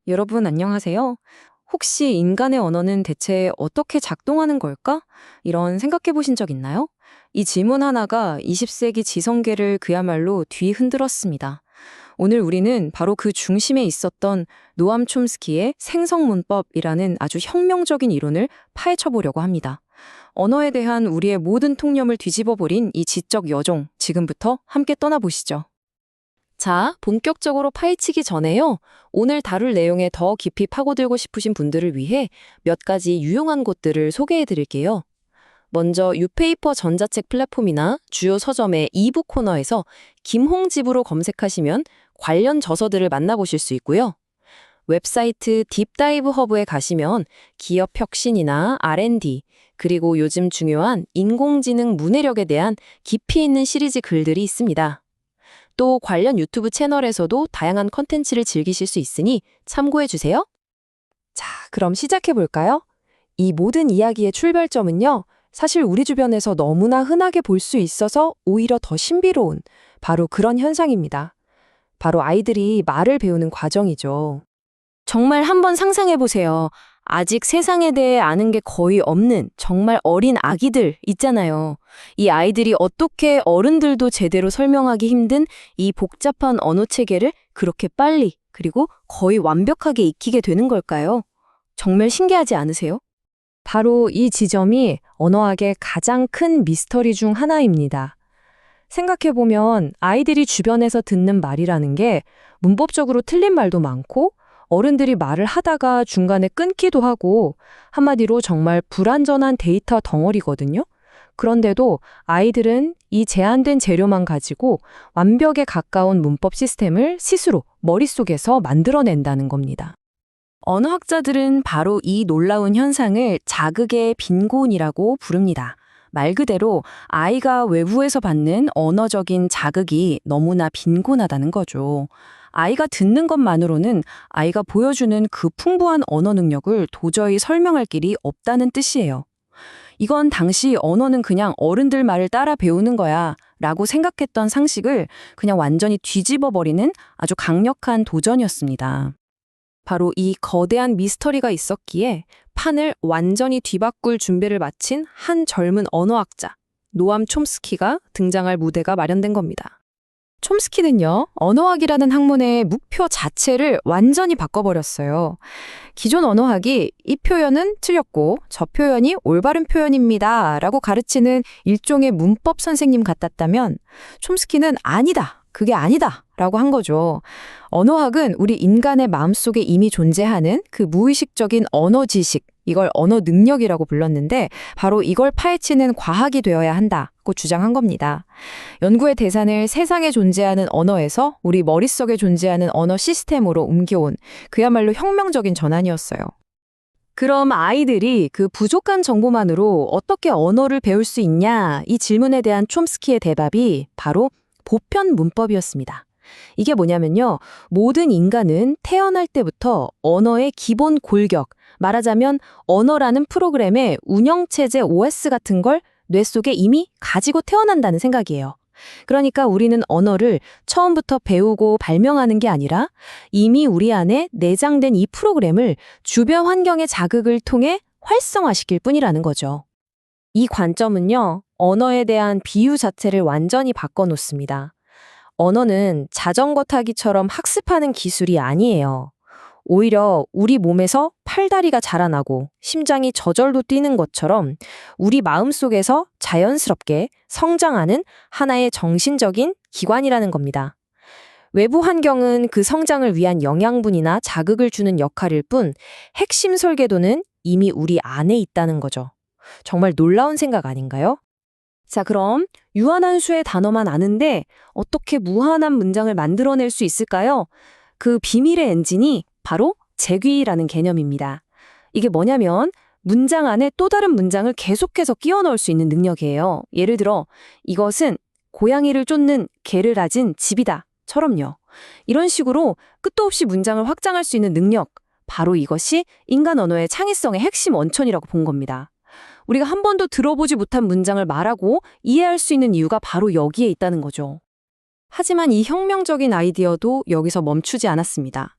여러분 안녕하세요. 혹시 인간의 언어는 대체 어떻게 작동하는 걸까? 이런 생각해 보신 적 있나요? 이 질문 하나가 20세기 지성계를 그야말로 뒤흔들었습니다. 오늘 우리는 바로 그 중심에 있었던 노암 촘스키의 생성문법이라는 아주 혁명적인 이론을 파헤쳐 보려고 합니다. 언어에 대한 우리의 모든 통념을 뒤집어 버린 이 지적 여종, 지금부터 함께 떠나보시죠. 자, 본격적으로 파헤치기 전에요. 오늘 다룰 내용에 더 깊이 파고들고 싶으신 분들을 위해 몇 가지 유용한 곳들을 소개해 드릴게요. 먼저 유페이퍼 전자책 플랫폼이나 주요 서점의 이북 코너에서 김홍집으로 검색하시면 관련 저서들을 만나보실 수 있고요. 웹사이트 딥다이브 허브에 가시면 기업 혁신이나 R&D, 그리고 요즘 중요한 인공지능 문해력에 대한 깊이 있는 시리즈 글들이 있습니다. 또 관련 유튜브 채널에서도 다양한 컨텐츠를 즐기실 수 있으니 참고해 주세요. 자, 그럼 시작해 볼까요? 이 모든 이야기의 출발점은요, 사실 우리 주변에서 너무나 흔하게 볼 수 있어서 오히려 더 신비로운 바로 그런 현상입니다. 바로 아이들이 말을 배우는 과정이죠. 정말 한번 상상해 보세요. 아직 세상에 대해 아는 게 거의 없는 정말 어린 아기들 있잖아요. 이 아이들이 어떻게 어른들도 제대로 설명하기 힘든 이 복잡한 언어 체계를 그렇게 빨리 그리고 거의 완벽하게 익히게 되는 걸까요? 정말 신기하지 않으세요? 바로 이 지점이 언어학의 가장 큰 미스터리 중 하나입니다. 생각해보면 아이들이 주변에서 듣는 말이라는 게 문법적으로 틀린 말도 많고 어른들이 말을 하다가 중간에 끊기도 하고 한마디로 정말 불완전한 데이터 덩어리거든요. 그런데도 아이들은 이 제한된 재료만 가지고 완벽에 가까운 문법 시스템을 스스로 머릿속에서 만들어낸다는 겁니다. 언어학자들은 바로 이 놀라운 현상을 자극의 빈곤이라고 부릅니다. 말 그대로 아이가 외부에서 받는 언어적인 자극이 너무나 빈곤하다는 거죠. 아이가 듣는 것만으로는 아이가 보여주는 그 풍부한 언어 능력을 도저히 설명할 길이 없다는 뜻이에요. 이건 당시 언어는 그냥 어른들 말을 따라 배우는 거야 라고 생각했던 상식을 그냥 완전히 뒤집어 버리는 아주 강력한 도전이었습니다. 바로 이 거대한 미스터리가 있었기에 판을 완전히 뒤바꿀 준비를 마친 한 젊은 언어학자, 노암 촘스키가 등장할 무대가 마련된 겁니다. 촘스키는요, 언어학이라는 학문의 목표 자체를 완전히 바꿔버렸어요. 기존 언어학이 이 표현은 틀렸고 저 표현이 올바른 표현입니다 라고 가르치는 일종의 문법 선생님 같았다면 촘스키는 아니다, 그게 아니다 라고 한 거죠. 언어학은 우리 인간의 마음속에 이미 존재하는 그 무의식적인 언어 지식, 이걸 언어 능력이라고 불렀는데 바로 이걸 파헤치는 과학이 되어야 한다고 주장한 겁니다. 연구의 대상을 세상에 존재하는 언어에서 우리 머릿속에 존재하는 언어 시스템으로 옮겨온 그야말로 혁명적인 전환이었어요. 그럼 아이들이 그 부족한 정보만으로 어떻게 언어를 배울 수 있냐? 이 질문에 대한 촘스키의 대답이 바로 보편 문법이었습니다. 이게 뭐냐면요. 모든 인간은 태어날 때부터 언어의 기본 골격, 말하자면 언어라는 프로그램의 운영체제 OS 같은 걸 뇌 속에 이미 가지고 태어난다는 생각이에요. 그러니까 우리는 언어를 처음부터 배우고 발명하는 게 아니라 이미 우리 안에 내장된 이 프로그램을 주변 환경의 자극을 통해 활성화시킬 뿐이라는 거죠. 이 관점은요, 언어에 대한 비유 자체를 완전히 바꿔놓습니다. 언어는 자전거 타기처럼 학습하는 기술이 아니에요. 오히려 우리 몸에서 팔다리가 자라나고 심장이 저절로 뛰는 것처럼 우리 마음속에서 자연스럽게 성장하는 하나의 정신적인 기관이라는 겁니다. 외부 환경은 그 성장을 위한 영양분이나 자극을 주는 역할일 뿐 핵심 설계도는 이미 우리 안에 있다는 거죠. 정말 놀라운 생각 아닌가요? 자, 그럼 유한한 수의 단어만 아는데 어떻게 무한한 문장을 만들어낼 수 있을까요? 그 비밀의 엔진이 바로 재귀라는 개념입니다. 이게 뭐냐면 문장 안에 또 다른 문장을 계속해서 끼워 넣을 수 있는 능력이에요. 예를 들어 이것은 고양이를 쫓는 개를 가진 집이다 처럼요. 이런 식으로 끝도 없이 문장을 확장할 수 있는 능력, 바로 이것이 인간 언어의 창의성의 핵심 원천이라고 본 겁니다. 우리가 한 번도 들어보지 못한 문장을 말하고 이해할 수 있는 이유가 바로 여기에 있다는 거죠. 하지만 이 혁명적인 아이디어도 여기서 멈추지 않았습니다.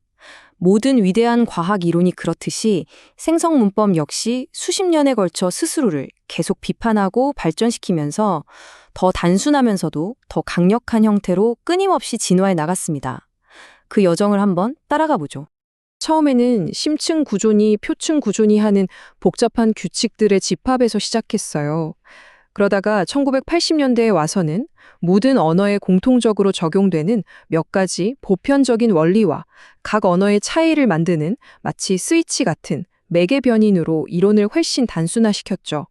모든 위대한 과학 이론이 그렇듯이 생성 문법 역시 수십 년에 걸쳐 스스로를 계속 비판하고 발전시키면서 더 단순하면서도 더 강력한 형태로 끊임없이 진화해 나갔습니다. 그 여정을 한번 따라가 보죠. 처음에는 심층 구조니 표층 구조니 하는 복잡한 규칙들의 집합에서 시작했어요. 그러다가 1980년대에 와서는 모든 언어에 공통적으로 적용되는 몇 가지 보편적인 원리와 각 언어의 차이를 만드는 마치 스위치 같은 매개 변인으로 이론을 훨씬 단순화시켰죠.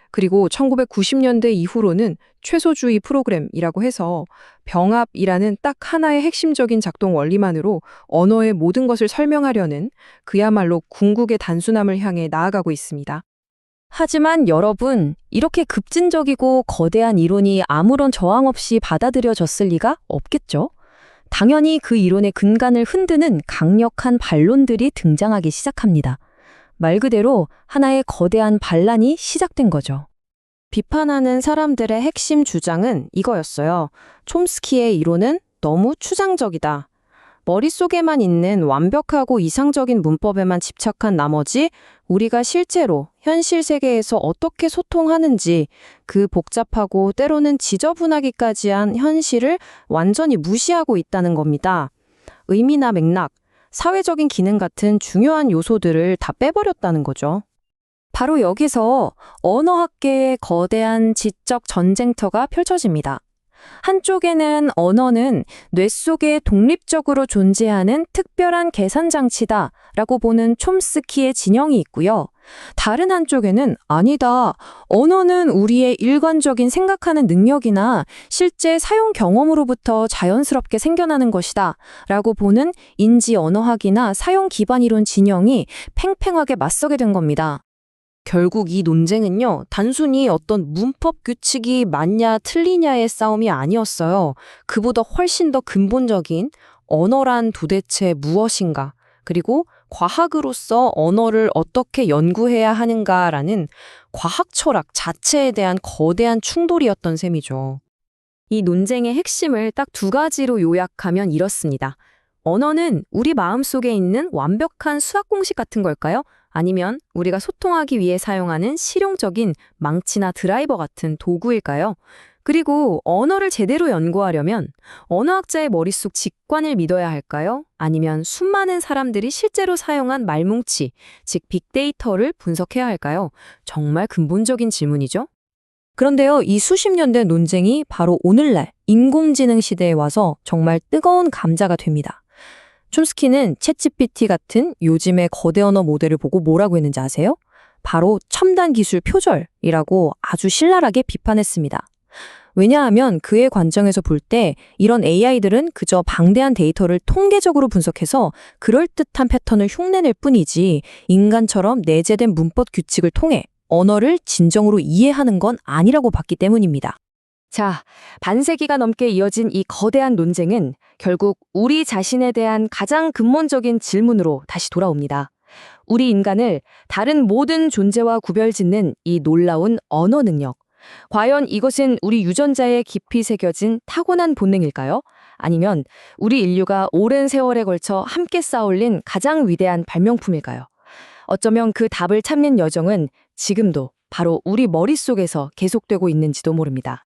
그리고 1990년대 이후로는 최소주의 프로그램이라고 해서 병합이라는 딱 하나의 핵심적인 작동 원리만으로 언어의 모든 것을 설명하려는 그야말로 궁극의 단순함을 향해 나아가고 있습니다. 하지만 여러분, 이렇게 급진적이고 거대한 이론이 아무런 저항 없이 받아들여졌을 리가 없겠죠? 당연히 그 이론의 근간을 흔드는 강력한 반론들이 등장하기 시작합니다. 말 그대로 하나의 거대한 반란이 시작된 거죠. 비판하는 사람들의 핵심 주장은 이거였어요. 촘스키의 이론은 너무 추상적이다. 머릿속에만 있는 완벽하고 이상적인 문법에만 집착한 나머지 우리가 실제로 현실 세계에서 어떻게 소통하는지 그 복잡하고 때로는 지저분하기까지 한 현실을 완전히 무시하고 있다는 겁니다. 의미나 맥락, 사회적인 기능 같은 중요한 요소들을 다 빼버렸다는 거죠. 바로 여기서 언어학계의 거대한 지적 전쟁터가 펼쳐집니다. 한쪽에는 언어는 뇌 속에 독립적으로 존재하는 특별한 계산 장치다라고 보는 촘스키의 진영이 있고요. 다른 한쪽에는 아니다. 언어는 우리의 일관적인 생각하는 능력이나 실제 사용 경험으로부터 자연스럽게 생겨나는 것이다 라고 보는 인지 언어학이나 사용 기반 이론 진영이 팽팽하게 맞서게 된 겁니다. 결국 이 논쟁은요, 단순히 어떤 문법 규칙이 맞냐 틀리냐의 싸움이 아니었어요. 그보다 훨씬 더 근본적인 언어란 도대체 무엇인가, 그리고 과학으로서 언어를 어떻게 연구해야 하는가라는 과학 철학 자체에 대한 거대한 충돌이었던 셈이죠. 이 논쟁의 핵심을 딱 두 가지로 요약하면 이렇습니다. 언어는 우리 마음속에 있는 완벽한 수학 공식 같은 걸까요? 아니면 우리가 소통하기 위해 사용하는 실용적인 망치나 드라이버 같은 도구일까요? 그리고 언어를 제대로 연구하려면 언어학자의 머릿속 직관을 믿어야 할까요? 아니면 수많은 사람들이 실제로 사용한 말뭉치, 즉 빅데이터를 분석해야 할까요? 정말 근본적인 질문이죠. 그런데요, 이 수십 년 된 논쟁이 바로 오늘날 인공지능 시대에 와서 정말 뜨거운 감자가 됩니다. 촘스키는 챗GPT 같은 요즘의 거대 언어 모델을 보고 뭐라고 했는지 아세요? 바로 첨단 기술 표절이라고 아주 신랄하게 비판했습니다. 왜냐하면 그의 관점에서 볼 때 이런 AI들은 그저 방대한 데이터를 통계적으로 분석해서 그럴듯한 패턴을 흉내낼 뿐이지 인간처럼 내재된 문법 규칙을 통해 언어를 진정으로 이해하는 건 아니라고 봤기 때문입니다. 자, 반세기가 넘게 이어진 이 거대한 논쟁은 결국 우리 자신에 대한 가장 근본적인 질문으로 다시 돌아옵니다. 우리 인간을 다른 모든 존재와 구별짓는 이 놀라운 언어 능력. 과연 이것은 우리 유전자에 깊이 새겨진 타고난 본능일까요? 아니면 우리 인류가 오랜 세월에 걸쳐 함께 쌓아올린 가장 위대한 발명품일까요? 어쩌면 그 답을 찾는 여정은 지금도 바로 우리 머릿속에서 계속되고 있는지도 모릅니다.